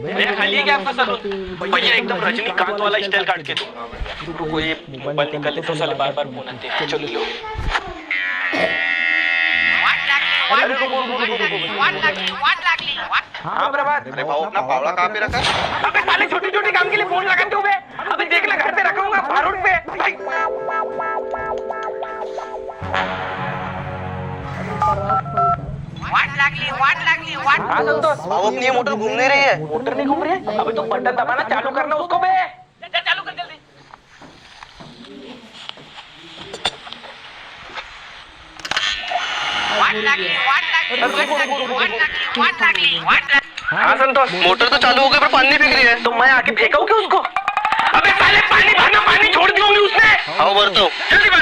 भैया खाली है क्या आपका सलून? भैया एकदम रजनीकांत वाला स्टाइल काट के दो। रुको ये मोबाइल निकाले तो साले बार बार फोन आते हैं। चलो लो। हाँ प्रभात। अरे भाऊ अपना पावड़ा कहाँ पे रखा? अबे साले छोटी छोटी काम के लिए फोन लगाते हो बे। अबे देख ले घर पे रखा हूँ बारूद पे। हाँ संतोष। भाऊ अपनी ये मोटर घूम नहीं रही है। मोटर नहीं घूम रही है? अबे तो बटन दबाना चालू करना उसको बे। चालू कर जल्दी। हाँ संतोष। मोटर तो चालू हो गई पर पानी नहीं फेंक रही है। तो मैं आके फेंकाऊं क्या उसको? अबे साले पानी भरना, पानी छोड़ दी होंगी उसने। आओ भरता हूँ। जल्दी भर।